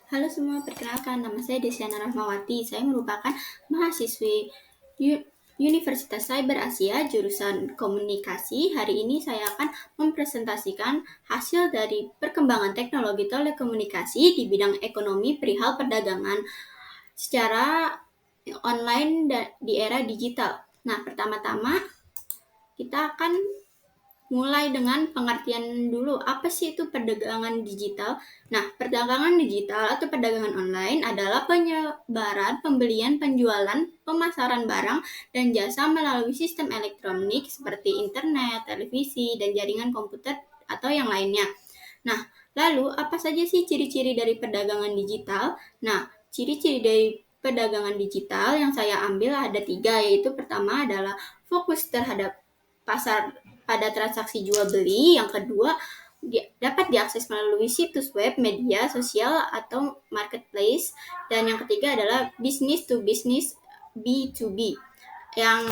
Halo semua, perkenalkan nama saya Desiana Rahmawati. Saya merupakan mahasiswi Universitas Cyber Asia jurusan Komunikasi. Hari ini saya akan mempresentasikan hasil dari perkembangan teknologi telekomunikasi di bidang ekonomi perihal perdagangan secara online di era digital. Nah, pertama-tama kita akan mulai dengan pengertian dulu, apa sih itu perdagangan digital? Nah, perdagangan digital atau perdagangan online adalah penyebaran, pembelian, penjualan, pemasaran barang dan jasa melalui sistem elektronik seperti internet, televisi, dan jaringan komputer atau yang lainnya. Nah, lalu apa saja sih ciri-ciri dari perdagangan digital? Nah, ciri-ciri dari perdagangan digital yang saya ambil ada 3, yaitu pertama adalah fokus terhadap pasar pada transaksi jual beli, yang kedua dapat diakses melalui situs web, media sosial atau marketplace, dan yang ketiga adalah business to business B2B, yang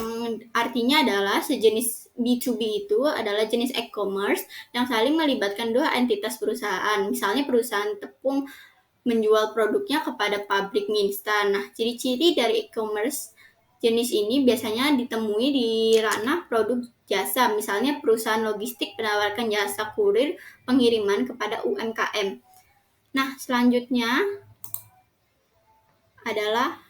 artinya adalah sejenis B2B itu adalah jenis e-commerce yang saling melibatkan dua entitas perusahaan. Misalnya perusahaan tepung menjual produknya kepada pabrik mie instan. Nah, ciri-ciri dari e-commerce jenis ini biasanya ditemui di ranah produk jasa, misalnya perusahaan logistik menawarkan jasa kurir pengiriman kepada UMKM. Nah, selanjutnya adalah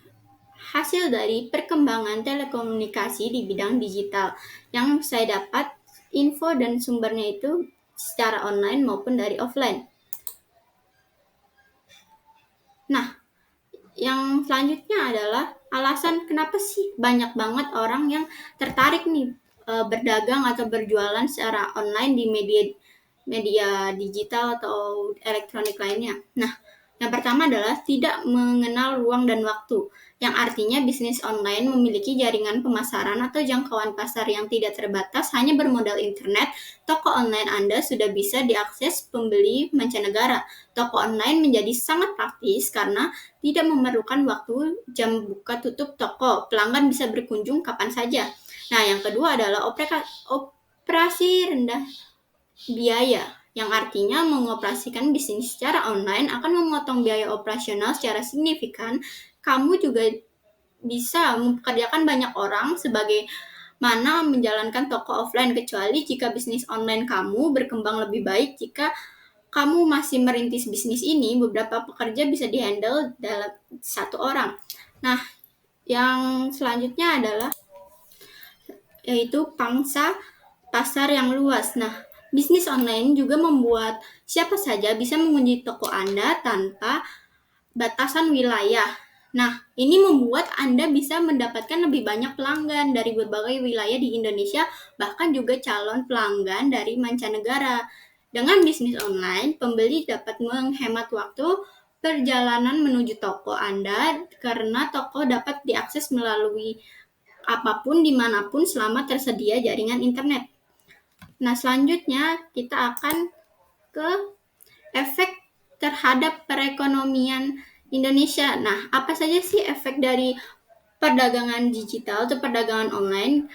hasil dari perkembangan telekomunikasi di bidang digital. Yang saya dapat info dan sumbernya itu secara online maupun dari offline. Nah, yang selanjutnya adalah alasan kenapa sih banyak banget orang yang tertarik nih berdagang atau berjualan secara online di media digital atau elektronik lainnya. Nah, yang pertama adalah tidak mengenal ruang dan waktu, yang artinya bisnis online memiliki jaringan pemasaran atau jangkauan pasar yang tidak terbatas hanya bermodal internet. Toko online Anda sudah bisa diakses pembeli mancanegara. Toko online menjadi sangat praktis karena tidak memerlukan waktu jam buka tutup toko. Pelanggan bisa berkunjung kapan saja. Nah, yang kedua adalah operasi rendah biaya, yang artinya mengoperasikan bisnis secara online akan memotong biaya operasional secara signifikan. Kamu juga bisa mempekerjakan banyak orang sebagai mana menjalankan toko offline, kecuali jika bisnis online kamu berkembang lebih baik. Jika kamu masih merintis bisnis ini, beberapa pekerja bisa dihandle dalam satu orang. Nah, yang selanjutnya adalah yaitu pangsa pasar yang luas. Nah, bisnis online juga membuat siapa saja bisa mengunjungi toko Anda tanpa batasan wilayah. Nah, ini membuat Anda bisa mendapatkan lebih banyak pelanggan dari berbagai wilayah di Indonesia, bahkan juga calon pelanggan dari mancanegara. Dengan bisnis online, pembeli dapat menghemat waktu perjalanan menuju toko Anda karena toko dapat diakses melalui apapun dimanapun selama tersedia jaringan internet. Nah, selanjutnya kita akan ke efek terhadap perekonomian Indonesia. Nah, apa saja sih efek dari perdagangan digital atau perdagangan online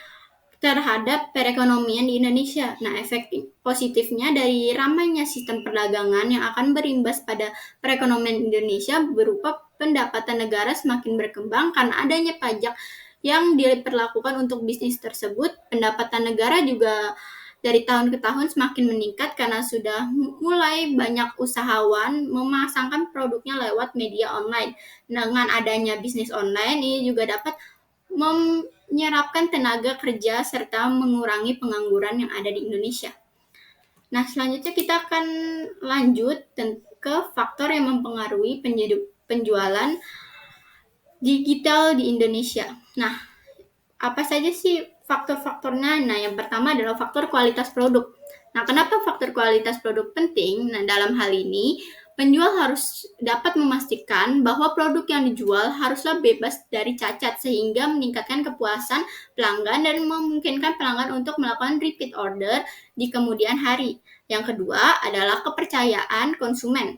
terhadap perekonomian di Indonesia? Nah, efek positifnya dari ramainya sistem perdagangan yang akan berimbas pada perekonomian Indonesia berupa pendapatan negara semakin berkembang karena adanya pajak yang diperlakukan untuk bisnis tersebut. Pendapatan negara juga dari tahun ke tahun semakin meningkat karena sudah mulai banyak usahawan memasangkan produknya lewat media online. Dengan adanya bisnis online ini juga dapat menyerapkan tenaga kerja serta mengurangi pengangguran yang ada di Indonesia. Nah, selanjutnya kita akan lanjut ke faktor yang mempengaruhi penjualan digital di Indonesia. Nah, apa saja sih faktor-faktornya? Nah, yang pertama adalah faktor kualitas produk. Nah, kenapa faktor kualitas produk penting? Nah, dalam hal ini, penjual harus dapat memastikan bahwa produk yang dijual haruslah bebas dari cacat sehingga meningkatkan kepuasan pelanggan dan memungkinkan pelanggan untuk melakukan repeat order di kemudian hari. Yang kedua adalah kepercayaan konsumen.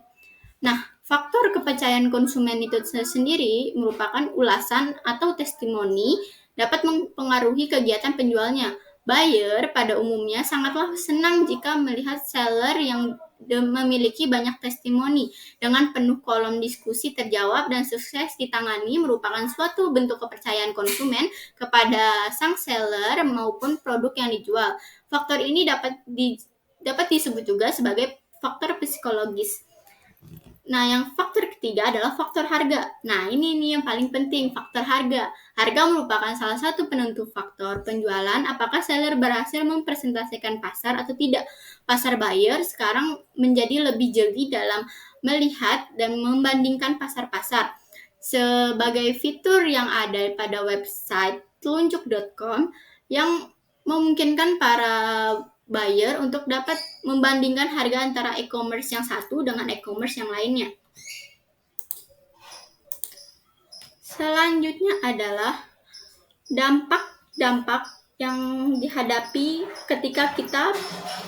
Nah, faktor kepercayaan konsumen itu sendiri merupakan ulasan atau testimoni dapat mempengaruhi kegiatan penjualnya. Buyer pada umumnya sangatlah senang jika melihat seller yang memiliki banyak testimoni dengan penuh kolom diskusi terjawab dan sukses ditangani merupakan suatu bentuk kepercayaan konsumen kepada sang seller maupun produk yang dijual. Faktor ini dapat disebut juga sebagai faktor psikologis. Nah, yang faktor ketiga adalah faktor harga. Nah, ini nih yang paling penting, faktor harga. Harga merupakan salah satu penentu faktor penjualan apakah seller berhasil mempresentasikan pasar atau tidak. Pasar buyer sekarang menjadi lebih jeli dalam melihat dan membandingkan pasar-pasar. Sebagai fitur yang ada pada website telunjuk.com yang memungkinkan para buyer untuk dapat membandingkan harga antara e-commerce yang satu dengan e-commerce yang lainnya. Selanjutnya adalah dampak-dampak yang dihadapi ketika kita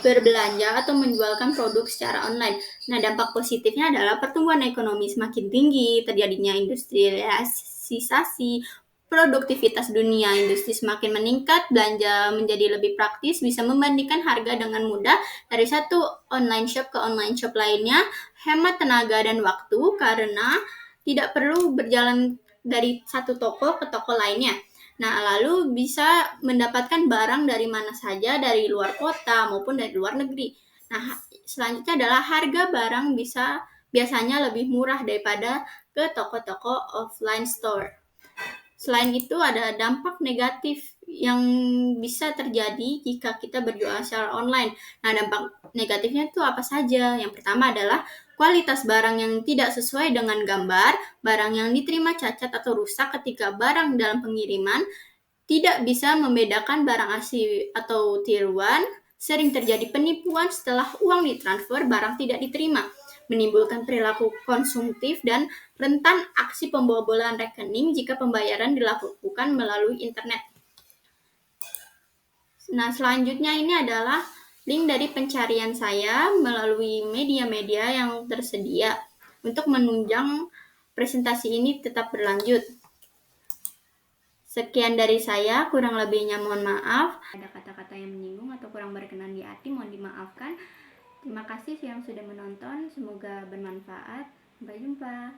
berbelanja atau menjualkan produk secara online. Nah, dampak positifnya adalah pertumbuhan ekonomi semakin tinggi, terjadinya industrialisasi, produktivitas dunia industri semakin meningkat, belanja menjadi lebih praktis, bisa membandingkan harga dengan mudah dari satu online shop ke online shop lainnya, hemat tenaga dan waktu karena tidak perlu berjalan dari satu toko ke toko lainnya. Nah, lalu bisa mendapatkan barang dari mana saja, dari luar kota maupun dari luar negeri. Nah, selanjutnya adalah harga barang biasanya lebih murah daripada ke toko-toko offline store. Selain itu ada dampak negatif yang bisa terjadi jika kita berjualan secara online. Nah, dampak negatifnya itu apa saja? Yang pertama adalah kualitas barang yang tidak sesuai dengan gambar, barang yang diterima cacat atau rusak ketika barang dalam pengiriman, tidak bisa membedakan barang asli atau tiruan, sering terjadi penipuan setelah uang ditransfer, barang tidak diterima, menimbulkan perilaku konsumtif dan rentan aksi pembobolan rekening jika pembayaran dilakukan melalui internet. Nah, selanjutnya ini adalah link dari pencarian saya melalui media-media yang tersedia untuk menunjang presentasi ini tetap berlanjut. Sekian dari saya, kurang lebihnya mohon maaf. Ada kata-kata yang menyinggung atau kurang berkenan di hati, mohon dimaafkan. Terima kasih yang sudah menonton, semoga bermanfaat. Sampai jumpa.